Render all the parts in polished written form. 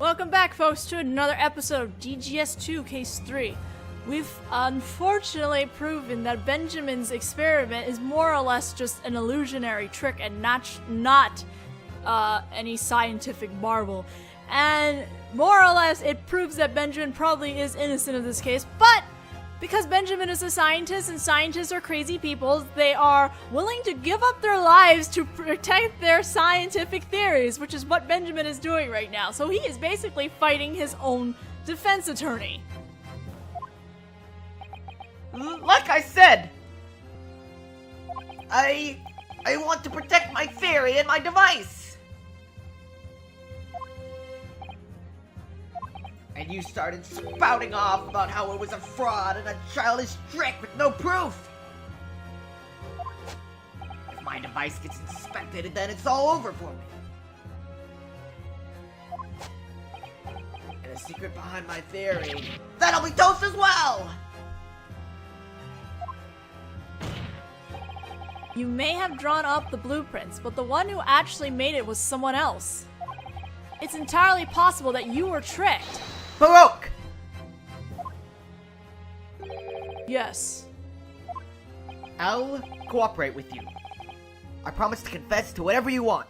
Welcome back, folks, to another episode of DGS2 Case 3. We've unfortunately proven that Benjamin's experiment is more or less just an illusionary trick and not any scientific marvel. And more or less, it proves that Benjamin probably is innocent of this case, but because Benjamin is a scientist and scientists are crazy people, they are willing to give up their lives to protect their scientific theories, which is what Benjamin is doing right now. So he is basically fighting his own defense attorney. Like I said, I want to protect my theory and my device. And you started spouting off about how it was a fraud and a childish trick with no proof. If my device gets inspected, then it's all over for me. And the secret behind my theory, that'll be toast as well! You may have drawn up the blueprints, but the one who actually made it was someone else. It's entirely possible that you were tricked. Baroque! Yes. I'll cooperate with you. I promise to confess to whatever you want.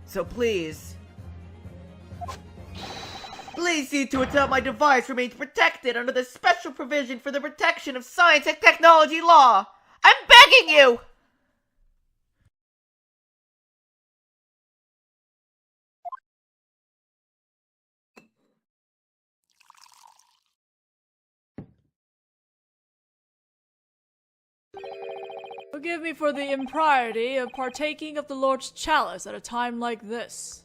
So please see to it that my device remains protected under the special provision for the protection of science and technology law. I'm begging you! Forgive me for the impropriety of partaking of the Lord's chalice at a time like this.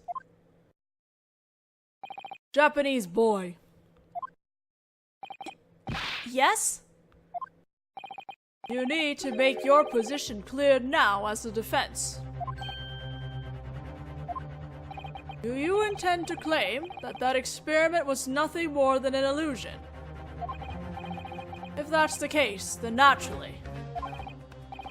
Japanese boy. Yes? You need to make your position clear now as the defense. Do you intend to claim that that experiment was nothing more than an illusion? If that's the case, then naturally,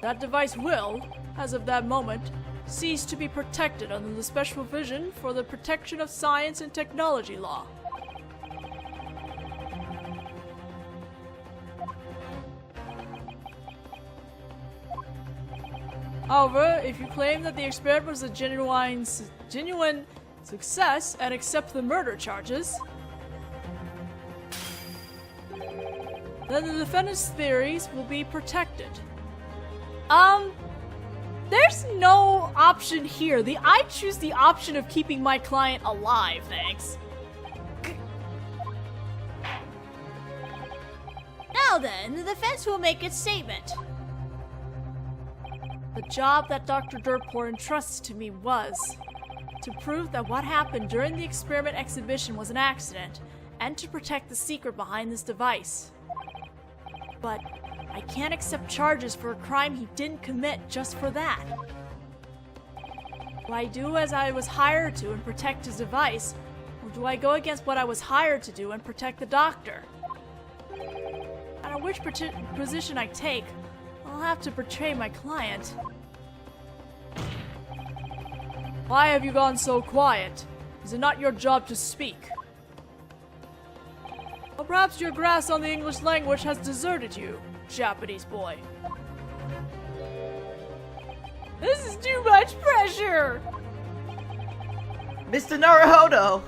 that device will, as of that moment, cease to be protected under the special provision for the protection of science and technology law. However, if you claim that the experiment was a genuine success and accept the murder charges, then the defendant's theories will be protected. There's no option here. I choose the option of keeping my client alive, thanks. Now then, the defense will make its statement. The job that Dr. Dirtpour entrusts to me was to prove that what happened during the experiment exhibition was an accident, and to protect the secret behind this device. But I can't accept charges for a crime he didn't commit just for that. Do I do as I was hired to and protect his device, or do I go against what I was hired to do and protect the doctor? No matter which position I take, I'll have to betray my client. Why have you gone so quiet? Is it not your job to speak? Or perhaps your grasp on the English language has deserted you, Japanese boy. This is too much pressure! Mr. Naruhodō!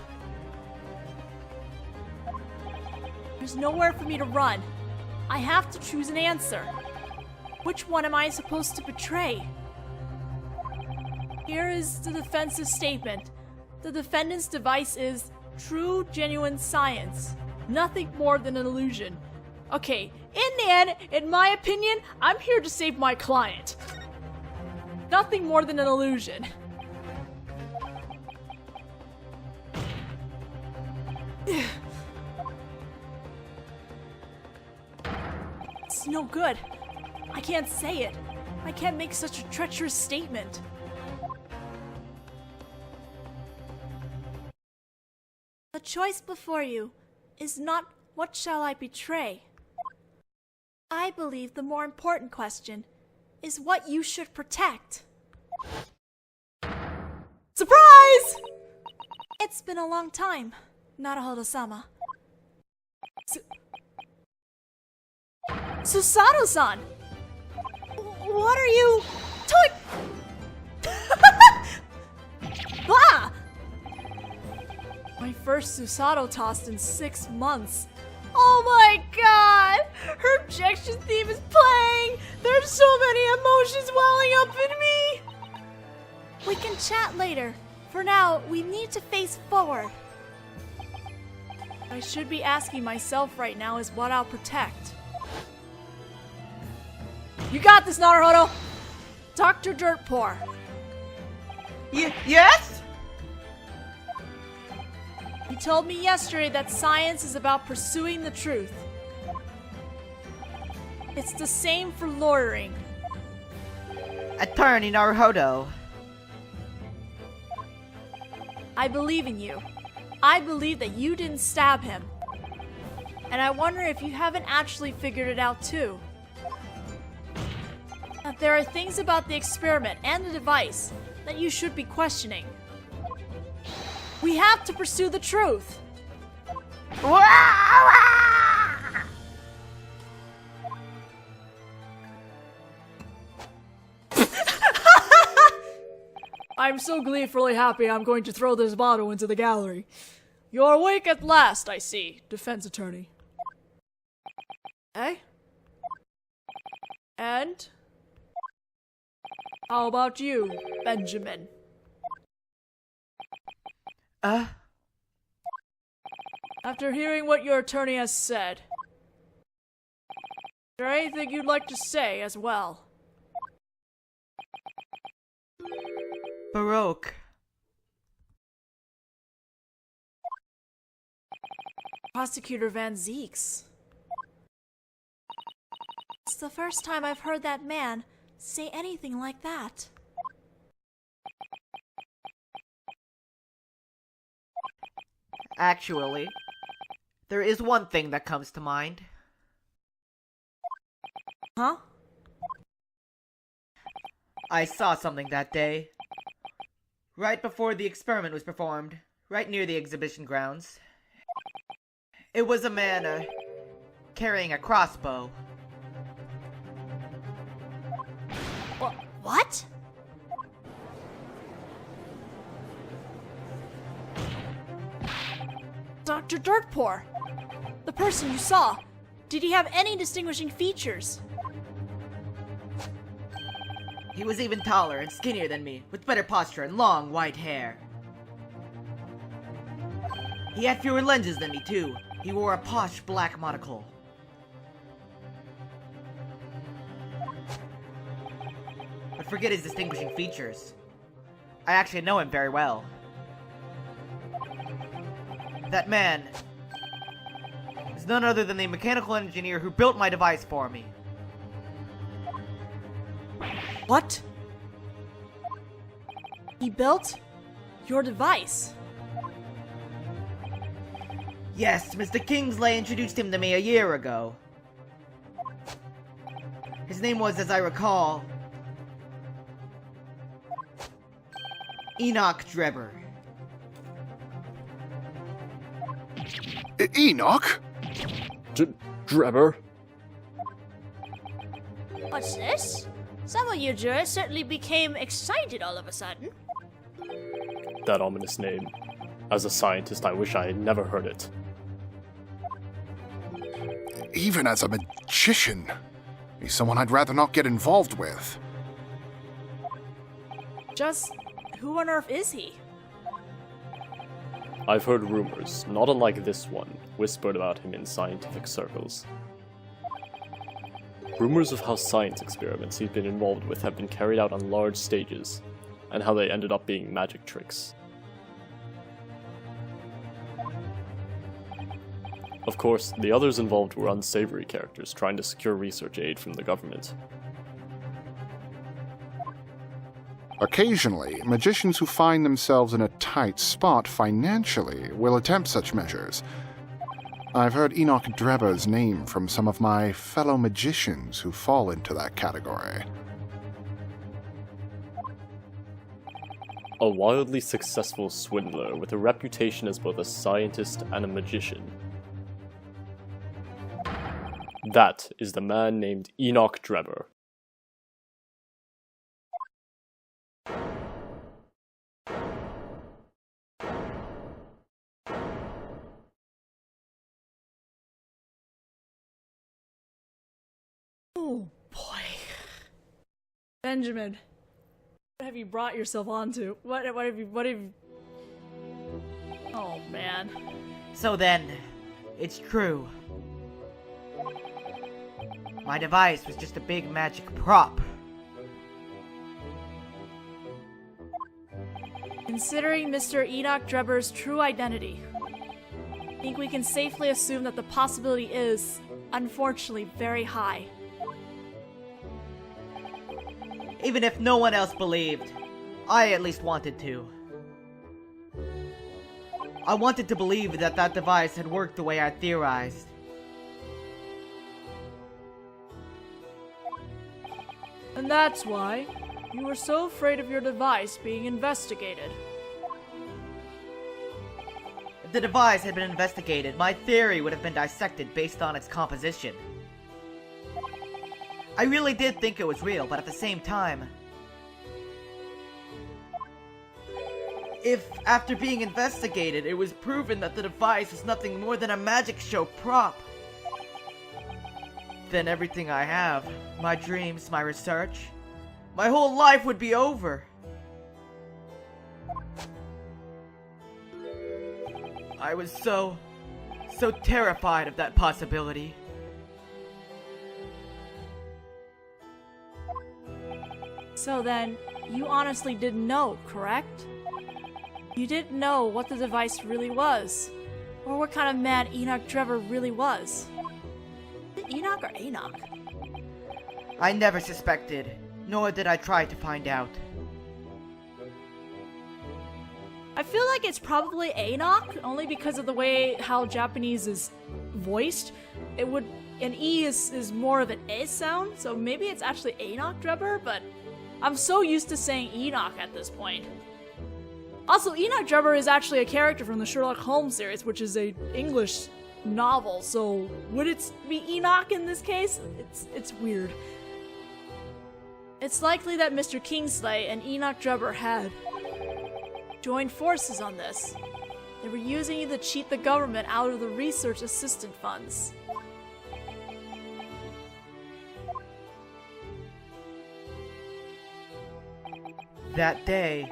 There's nowhere for me to run. I have to choose an answer. Which one am I supposed to betray? Here is the defense's statement. The defendant's device is true, genuine science. Nothing more than an illusion. Okay, in the end, in my opinion, I'm here to save my client. Nothing more than an illusion. It's no good. I can't say it. I can't make such a treacherous statement. The choice before you is not what shall I betray. I believe the more important question is what you should protect. Surprise! guys! It's been a long time, Naruhodō-sama. Susato-san! What are you doing? Blah! My first Susato tossed in 6 months. Oh my god! Her objection theme is playing! There's so many emotions welling up in me! We can chat later. For now, we need to face forward. What I should be asking myself right now is what I'll protect. You got this, Naruhodō! Dr. Dirtpour. Yes? You told me yesterday that science is about pursuing the truth. It's the same for lawyering. Attorney Naruhodō. I believe in you. I believe that you didn't stab him. And I wonder if you haven't actually figured it out too. That there are things about the experiment and the device that you should be questioning. We have to pursue the truth. I'm so gleefully happy I'm going to throw this bottle into the gallery. You're awake at last, I see, defense attorney. Eh? And? How about you, Benjamin? After hearing what your attorney has said, is there anything you'd like to say as well? Baroque. Prosecutor Van Zeeks. It's the first time I've heard that man say anything like that. Actually, there is one thing that comes to mind. Huh? I saw something that day. Right before the experiment was performed, right near the exhibition grounds. It was a man, carrying a crossbow. What? Dr. Dirtpour! The person you saw, did he have any distinguishing features? He was even taller and skinnier than me, with better posture and long, white hair. He had fewer lenses than me, too. He wore a posh black monocle. But forget his distinguishing features. I actually know him very well. That man is none other than the mechanical engineer who built my device for me. What? He built your device? Yes, Mr. Kingsley introduced him to me a year ago. His name was, as I recall, Enoch Drebber. Enoch? Drebber? What's this? Some of you jurors certainly became excited all of a sudden. That ominous name. As a scientist, I wish I had never heard it. Even as a magician, he's someone I'd rather not get involved with. Just who on earth is he? I've heard rumors, not unlike this one, whispered about him in scientific circles. Rumors of how science experiments he's been involved with have been carried out on large stages, and how they ended up being magic tricks. Of course, the others involved were unsavory characters trying to secure research aid from the government. Occasionally, magicians who find themselves in a tight spot financially will attempt such measures. I've heard Enoch Drebber's name from some of my fellow magicians who fall into that category. a wildly successful swindler with a reputation as both a scientist and a magician. That is the man named Enoch Drebber. Oh boy. Benjamin, what have you brought yourself onto? What have you... Oh man. So then, it's true. My device was just a big magic prop. Considering Mr. Enoch Drebber's true identity, I think we can safely assume that the possibility is, unfortunately, very high. Even if no one else believed, I at least wanted to. I wanted to believe that that device had worked the way I theorized. And that's why you were so afraid of your device being investigated. If the device had been investigated, my theory would have been dissected based on its composition. I really did think it was real, but at the same time, if after being investigated it was proven that the device was nothing more than a magic show prop, then everything I have, my dreams, my research, my whole life would be over. I was so terrified of that possibility. So then, you honestly didn't know, correct? You didn't know what the device really was, or what kind of man Enoch Drebber really was. Is it Enoch or Enoch? I never suspected, nor did I try to find out. I feel like it's probably Enoch, only because of the way how Japanese is voiced. An E is more of an A sound, so maybe it's actually Enoch Drebber, but I'm so used to saying Enoch at this point. Also, Enoch Drebber is actually a character from the Sherlock Holmes series, which is a English novel, so would it be Enoch in this case? It's weird. It's likely that Mr. Kingsley and Enoch Drebber had joined forces on this. They were using you to cheat the government out of the research assistant funds. That day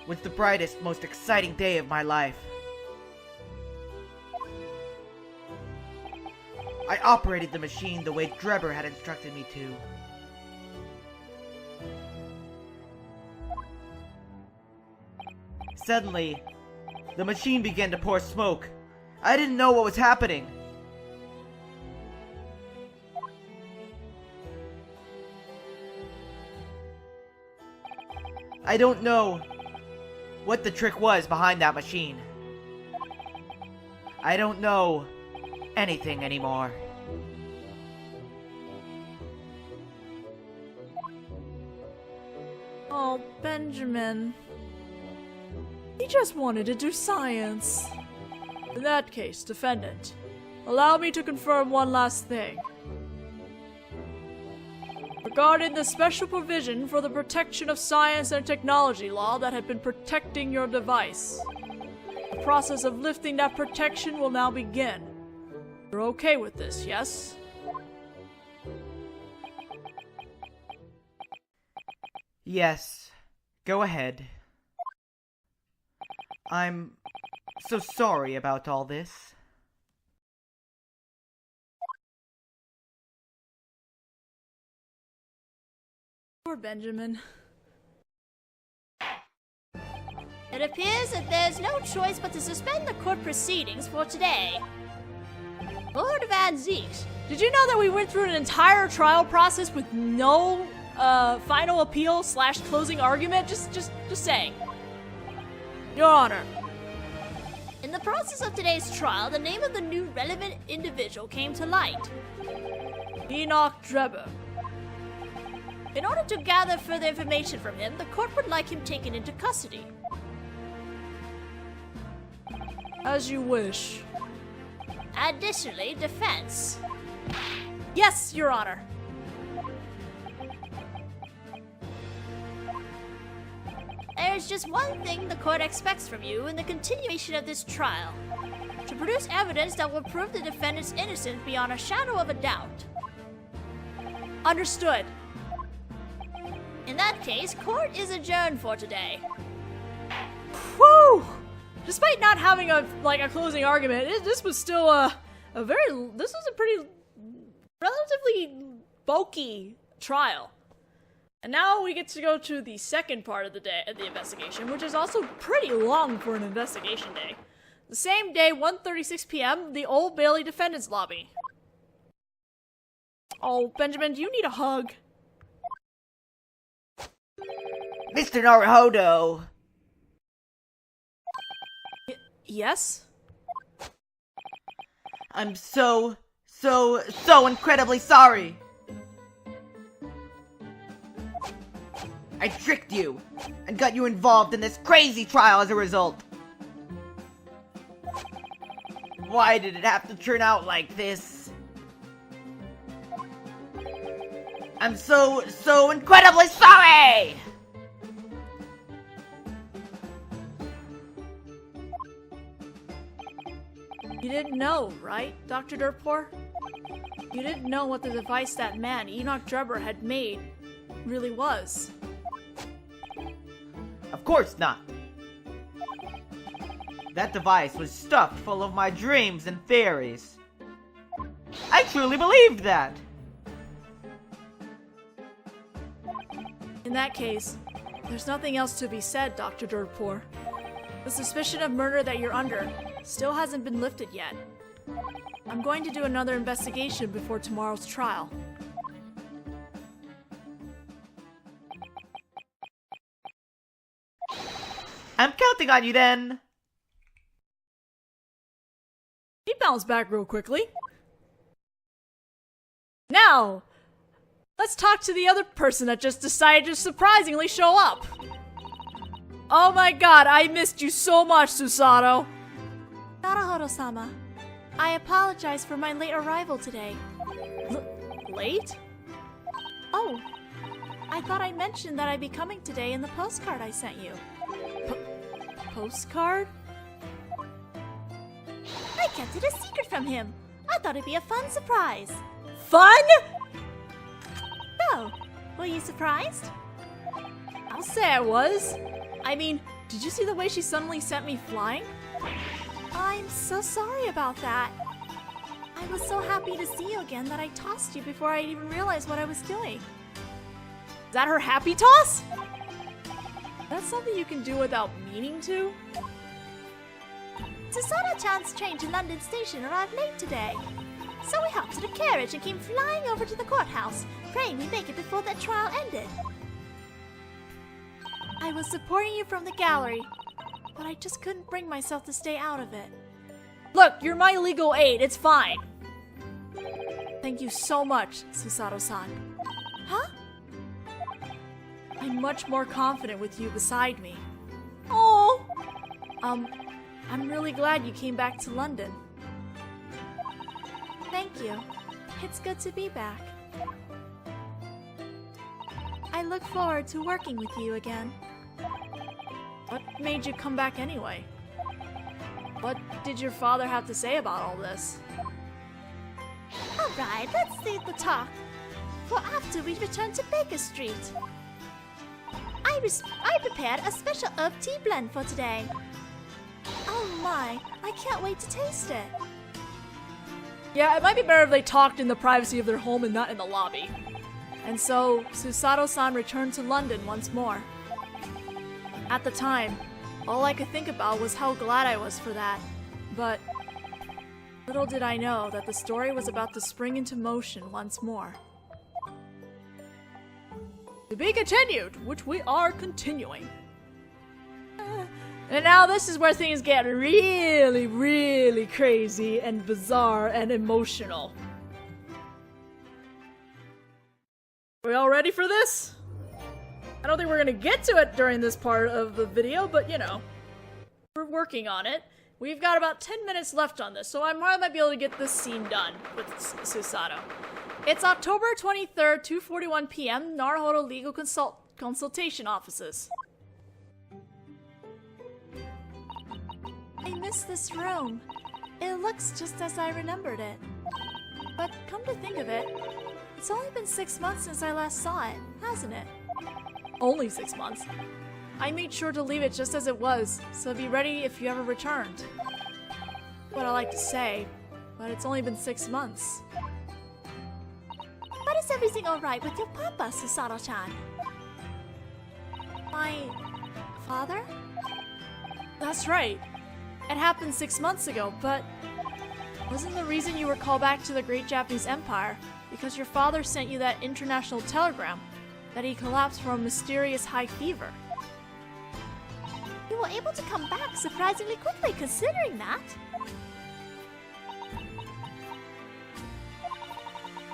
was the brightest, most exciting day of my life. I operated the machine the way Drebber had instructed me to. Suddenly, the machine began to pour smoke. I didn't know what was happening. I don't know what the trick was behind that machine. I don't know anything anymore. Oh, Benjamin. He just wanted to do science. In that case, defendant, allow me to confirm one last thing. Regarding the special provision for the protection of science and technology law that had been protecting your device, the process of lifting that protection will now begin. You're okay with this, yes? Yes, go ahead. I'm so sorry about all this. Poor Benjamin. It appears that there's no choice but to suspend the court proceedings for today. Lord Van Zeeks, Did you know that we went through an entire trial process with no final appeal / closing argument? Just saying. Your Honor. in the process of today's trial, the name of the new relevant individual came to light. Enoch Drebber. In order to gather further information from him, the court would like him taken into custody. As you wish. Additionally, defense. Yes, Your Honor. There's just one thing the court expects from you in the continuation of this trial. To produce evidence that will prove the defendant's innocent beyond a shadow of a doubt. Understood. In that case, court is adjourned for today. Whew! Despite not having a closing argument, this was still this was a pretty relatively bulky trial. And now we get to go to the second part of the day of the investigation, which is also pretty long for an investigation day. The same day, 1:36 p.m., the Old Bailey Defendant's Lobby. Oh, Benjamin, do you need a hug? Mr. Naruhodō! Yes? I'm so incredibly sorry! I tricked you, and got you involved in this crazy trial as a result! Why did it have to turn out like this? I'm so incredibly sorry! You didn't know, right, Dr. Dirtpour? You didn't know what the device that man, Enoch Drebber, had made really was. Of course not. That device was stuffed full of my dreams and theories. I truly believed that! In that case, there's nothing else to be said, Dr. Dirtpour. The suspicion of murder that you're under still hasn't been lifted yet. I'm going to do another investigation before tomorrow's trial. I'm counting on you then! He bounced back real quickly. Now, let's talk to the other person that just decided to surprisingly show up. Oh my god, I missed you so much, Susato. Naruhodō-sama, I apologize for my late arrival today. Late? Oh, I thought I mentioned that I'd be coming today in the postcard I sent you. Postcard? I kept it a secret from him. I thought it'd be a fun surprise. Fun? So, were you surprised? I'll say I was. I mean, did you see the way she suddenly sent me flying? I'm so sorry about that. I was so happy to see you again that I tossed you before I even realized what I was doing. Is that her happy toss? That's something you can do without meaning to? Susato-chan's train to London Station arrived late today. So we hopped in a carriage and came flying over to the courthouse, praying we make it before that trial ended. I was supporting you from the gallery, but I just couldn't bring myself to stay out of it. Look, you're my legal aid. It's fine. Thank you so much, Susato-san. Huh? I'm much more confident with you beside me. Oh! I'm really glad you came back to London. Thank you. It's good to be back. I look forward to working with you again. What made you come back anyway? What did your father have to say about all this? Alright, let's leave the talk. For after we return to Baker Street. I prepared a special herb tea blend for today. Oh my, I can't wait to taste it. Yeah, it might be better if they talked in the privacy of their home and not in the lobby. And so, Susato-san returned to London once more. At the time, all I could think about was how glad I was for that. But little did I know that the story was about to spring into motion once more. To be continued, which we are continuing. And now this is where things get really, really crazy and bizarre and emotional. We all ready for this? I don't think we're gonna get to it during this part of the video, but you know, we're working on it. We've got about 10 minutes left on this, so I might be able to get this scene done with Susato. It's October 23rd, 2:41 p.m., Naruhodō Legal Consultation Offices. I miss this room. It looks just as I remembered it. But come to think of it, it's only been 6 months since I last saw it, hasn't it? Only 6 months? I made sure to leave it just as it was, so be ready if you ever returned. What I like to say, but it's only been 6 months. But is everything alright with your papa, Susato-chan? My father? That's right. It happened 6 months ago, but wasn't the reason you were called back to the Great Japanese Empire because your father sent you that international telegram that he collapsed from a mysterious high fever? You were able to come back surprisingly quickly considering that.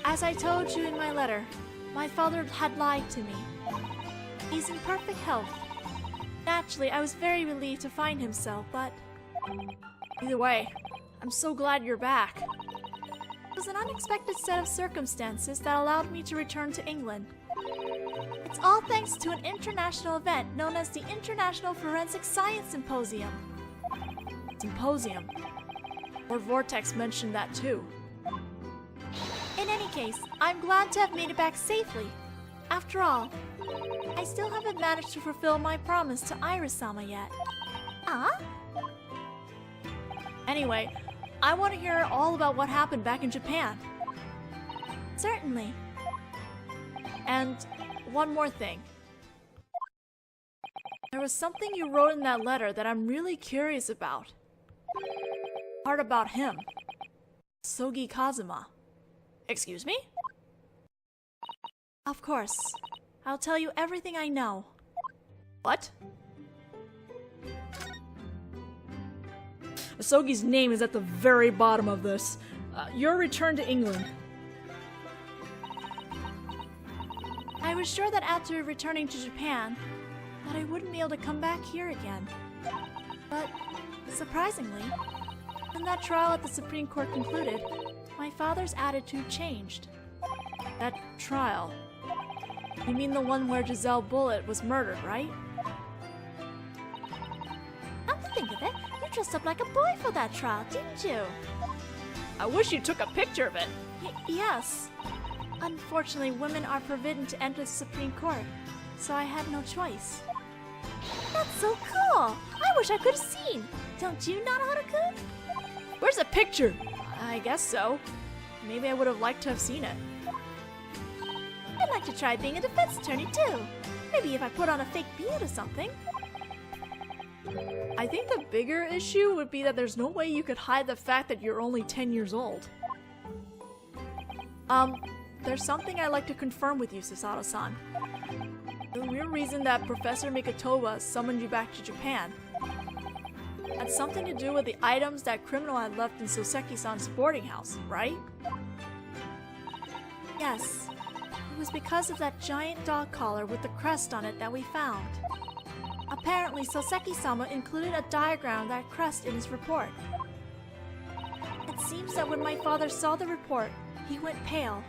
As I told you in my letter, my father had lied to me. He's in perfect health. Naturally, I was very relieved to find him so, but either way, I'm so glad you're back. It was an unexpected set of circumstances that allowed me to return to England. It's all thanks to an international event known as the International Forensic Science Symposium. Symposium? Lord Vortex mentioned that too. In any case, I'm glad to have made it back safely. After all, I still haven't managed to fulfill my promise to Iris-sama yet. Ah? Anyway, I want to hear all about what happened back in Japan. Certainly. And one more thing. There was something you wrote in that letter that I'm really curious about. Part about him. Sogi Kazuma. Excuse me? Of course. I'll tell you everything I know. What? Sogi's name is at the very bottom of this. Your return to England. I was sure that after returning to Japan, that I wouldn't be able to come back here again. But, surprisingly, when that trial at the Supreme Court concluded, my father's attitude changed. That trial? You mean the one where Giselle Bullitt was murdered, right? Come to think of it, you dressed up like a boy for that trial, didn't you? I wish you took a picture of it. Yes. Unfortunately, women are forbidden to enter the Supreme Court, so I had no choice. That's so cool! I wish I could have seen! Don't you, Naruhodō-kun? Where's the picture? I guess so. Maybe I would have liked to have seen it. I'd like to try being a defense attorney too. Maybe if I put on a fake beard or something. I think the bigger issue would be that there's no way you could hide the fact that you're only 10 years old. There's something I'd like to confirm with you, Susato-san. The real reason that Professor Mikotoba summoned you back to Japan had something to do with the items that criminal had left in Soseki-san's boarding house, right? Yes. It was because of that giant dog collar with the crest on it that we found. Apparently, Soseki-sama included a diagram of that crest in his report. It seems that when my father saw the report, he went pale.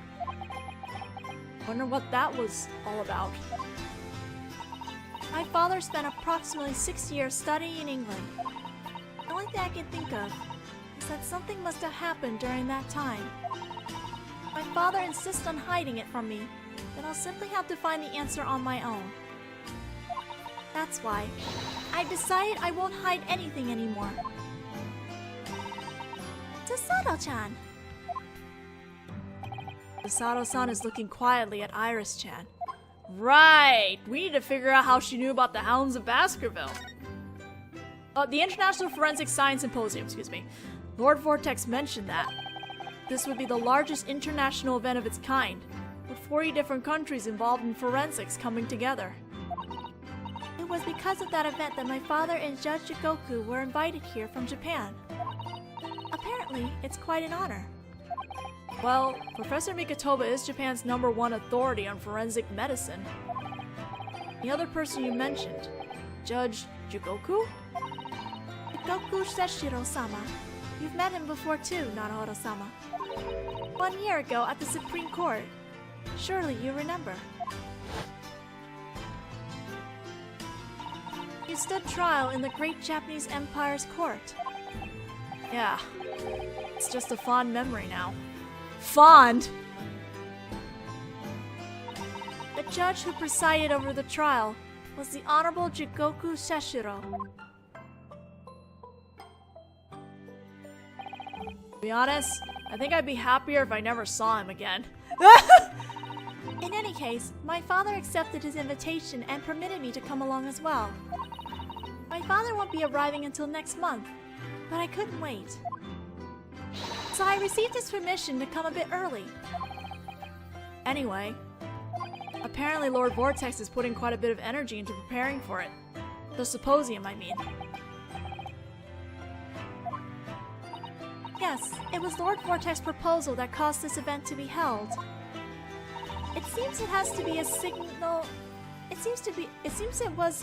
Wonder what that was all about. My father spent approximately 6 years studying in England. The only thing I can think of is that something must have happened during that time. My father insists on hiding it from me, then I'll simply have to find the answer on my own. That's why I decided I won't hide anything anymore. Susato-chan! Susato-san is looking quietly at Iris-chan. Right! We need to figure out how she knew about the Hounds of Baskerville. The International Forensic Science Symposium, excuse me. Lord Vortex mentioned that. This would be the largest international event of its kind, with 40 different countries involved in forensics coming together. It was because of that event that my father and Judge Jigoku were invited here from Japan. Apparently, it's quite an honor. Well, Professor Mikotoba is Japan's #1 authority on forensic medicine. The other person you mentioned, Judge Jugoku? Goku Seshiro-sama. You've met him before too, Naruhodō-sama. 1 year ago at the Supreme Court. Surely you remember. You stood trial in the Great Japanese Empire's court. Yeah. It's just a fond memory now. Fond? The judge who presided over the trial was the Honorable Jigoku Seshiro. To be honest, I think I'd be happier if I never saw him again. In any case, my father accepted his invitation and permitted me to come along as well. My father won't be arriving until next month, but I couldn't wait. So I received his permission to come a bit early. Anyway, apparently Lord Vortex is putting quite a bit of energy into preparing for it. The symposium, I mean. Yes, it was Lord Vortex's proposal that caused this event to be held. It seems it has to be a signal. It seems it was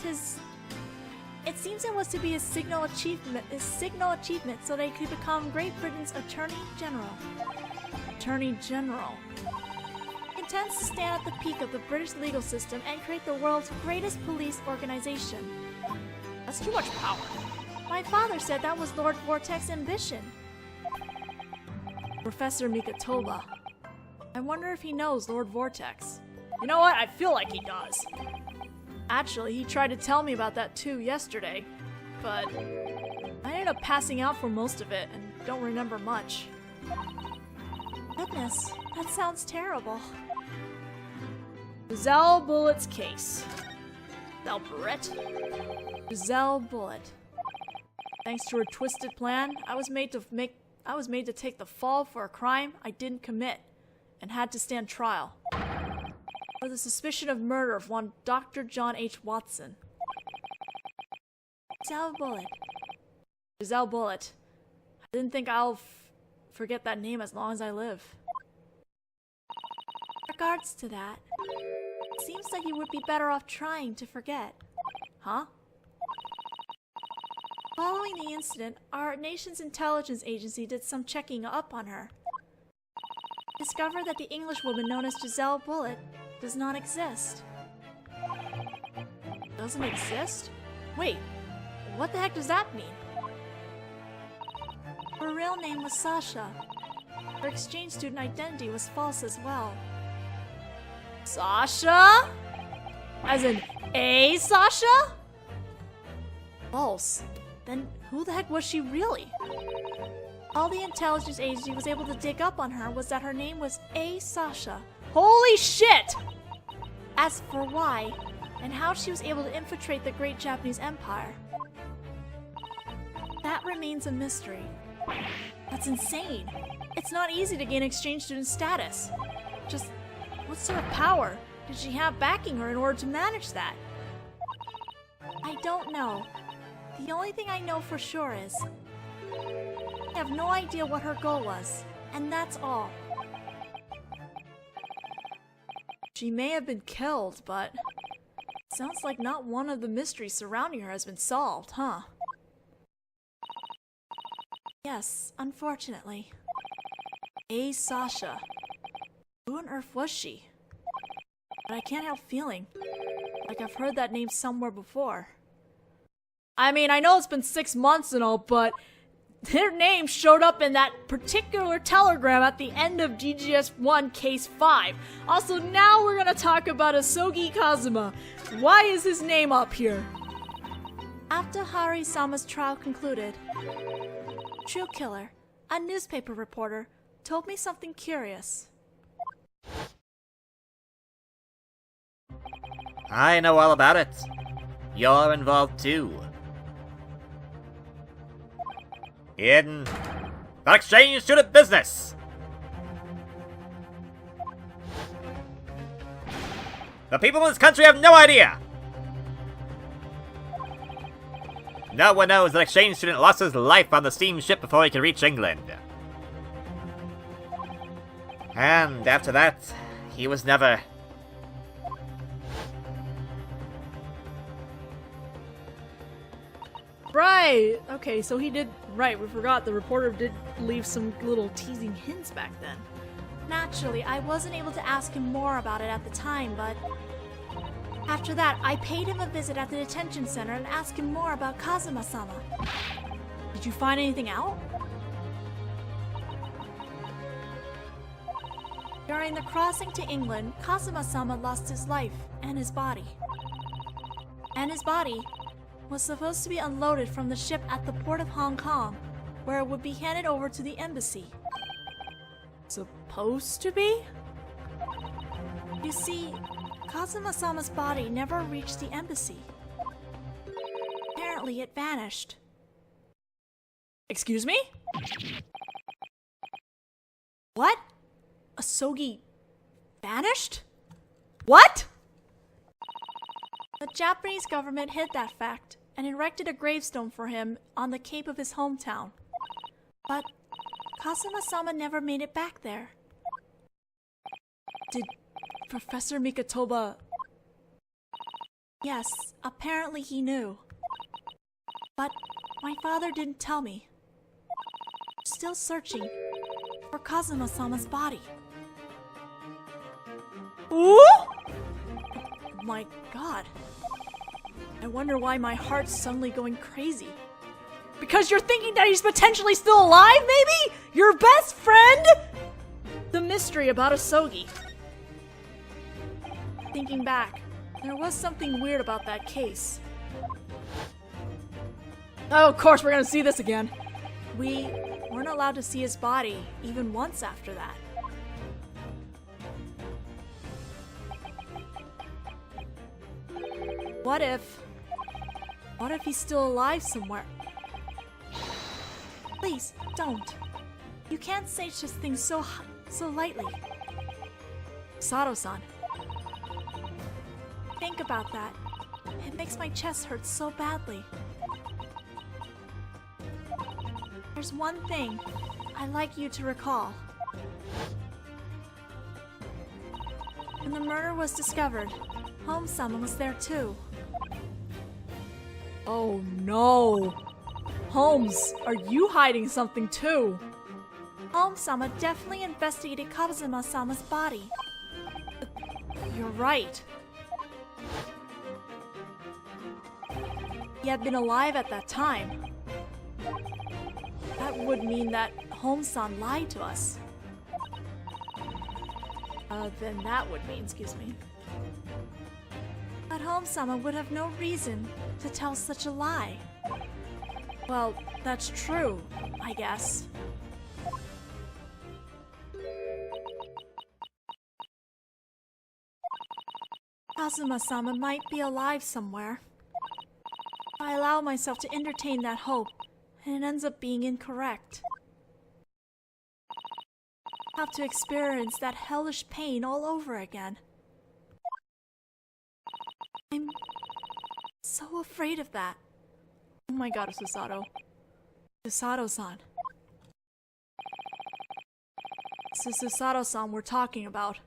to be a signal achievement so that he could become Great Britain's Attorney General. Attorney General. He intends to stand at the peak of the British legal system and create the world's greatest police organization. That's too much power. My father said that was Lord Vortex's ambition. Professor Mikotoba. I wonder if he knows Lord Vortex. You know what? I feel like he does. Actually, he tried to tell me about that too yesterday, but I ended up passing out for most of it and don't remember much. Goodness, that sounds terrible. Giselle Bullet's case. Giselle Bullet. Thanks to her twisted plan, I was made to take the fall for a crime I didn't commit and had to stand trial for the suspicion of murder of one Dr. John H. Watson. Giselle Bullet. Giselle Bullet. I didn't think I'll forget that name as long as I live. Regards to that, it seems like you would be better off trying to forget. Huh? Following the incident, our nation's intelligence agency did some checking up on her. Discovered that the Englishwoman known as Giselle Bullet does not exist. Doesn't exist? Wait, what the heck does that mean? Her real name was Sasha. Her exchange student identity was false as well. Sasha? As in a Sasha? False. Then who the heck was she really? All the intelligence agency was able to dig up on her was that her name was A. Sasha. Holy shit! As for why, and how she was able to infiltrate the Great Japanese Empire, that remains a mystery. That's insane. It's not easy to gain exchange student status. Just what sort of power did she have backing her in order to manage that? I don't know. The only thing I know for sure is I have no idea what her goal was, and that's all. She may have been killed, but sounds like not one of the mysteries surrounding her has been solved, huh? Yes, unfortunately. A Sasha. Who on earth was she? But I can't help feeling like I've heard that name somewhere before. I mean, I know it's been 6 months and all, but their name showed up in that particular telegram at the end of DGS1 Case 5. Also, now we're gonna talk about Asogi Kazuma. Why is his name up here? After Hari-sama's trial concluded, True Killer, a newspaper reporter, told me something curious. I know all about it. You're involved too. In that exchange student business. The people in this country have no idea. No one knows that exchange student lost his life on the steamship before he could reach England. And after that, he was never... Right! Okay, so he did... Right, we forgot the reporter did leave some little teasing hints back then. Naturally, I wasn't able to ask him more about it at the time, but... After that, I paid him a visit at the detention center and asked him more about Kazuma-sama. Did you find anything out? During the crossing to England, Kazuma-sama lost his life and his body. And his body was supposed to be unloaded from the ship at the port of Hong Kong, where it would be handed over to the embassy. Supposed to be? You see, Kazuma-sama's body never reached the embassy. Apparently, it vanished. Excuse me? What? Asogi vanished? What? The Japanese government hid that fact and erected a gravestone for him on the cape of his hometown. But Kazuma-sama never made it back there. Did Professor Mikotoba... Yes, apparently he knew. But my father didn't tell me. Still searching for Kazuma-sama's body. Ooh! Oh my god. I wonder why my heart's suddenly going crazy. Because you're thinking that he's potentially still alive, maybe? Your best friend? The mystery about Asogi. Thinking back, there was something weird about that case. Oh, of course we're gonna see this again. We weren't allowed to see his body even once after that. What if he's still alive somewhere? Please, don't. You can't say such things so lightly. Sato-san. Think about that. It makes my chest hurt so badly. There's one thing I'd like you to recall. When the murder was discovered, Home-sama was there too. Oh no! Holmes, are you hiding something too? Home-sama definitely investigated Kazuma-sama's body. You're right. He had been alive at that time. That would mean that Home-san lied to us. Then that would mean, excuse me. But Home-sama would have no reason to tell such a lie. Well, that's true, I guess. Kazuma-sama might be alive somewhere. I allow myself to entertain that hope, and it ends up being incorrect. I have to experience that hellish pain all over again. I'm so afraid of that. Oh my god, Susato. Susato-san. It's Susato-san we're talking about.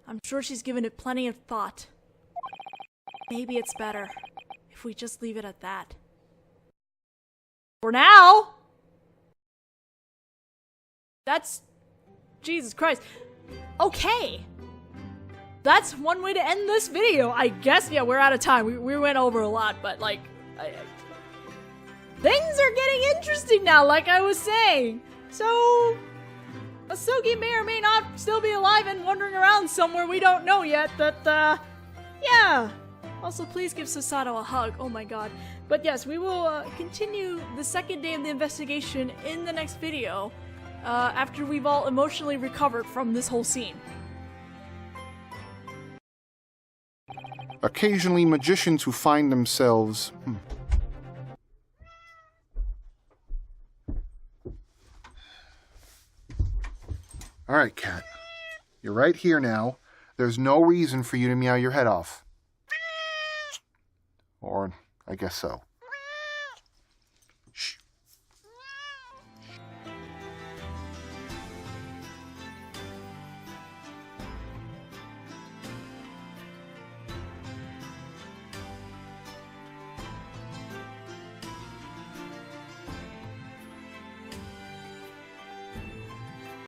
I'm sure she's given it plenty of thought. Maybe it's better if we just leave it at that. For now! That's... Jesus Christ. Okay! That's one way to end this video, I guess. Yeah, we're out of time. We went over a lot, but like... things are getting interesting now, like I was saying. So... Asogi may or may not still be alive and wandering around somewhere we don't know yet, but, yeah. Also, please give Susato a hug. Oh my god. But yes, we will continue the second day of the investigation in the next video, after we've all emotionally recovered from this whole scene. Occasionally, magicians who find themselves... Alright, cat. You're right here now. There's no reason for you to meow your head off. Or, I guess so.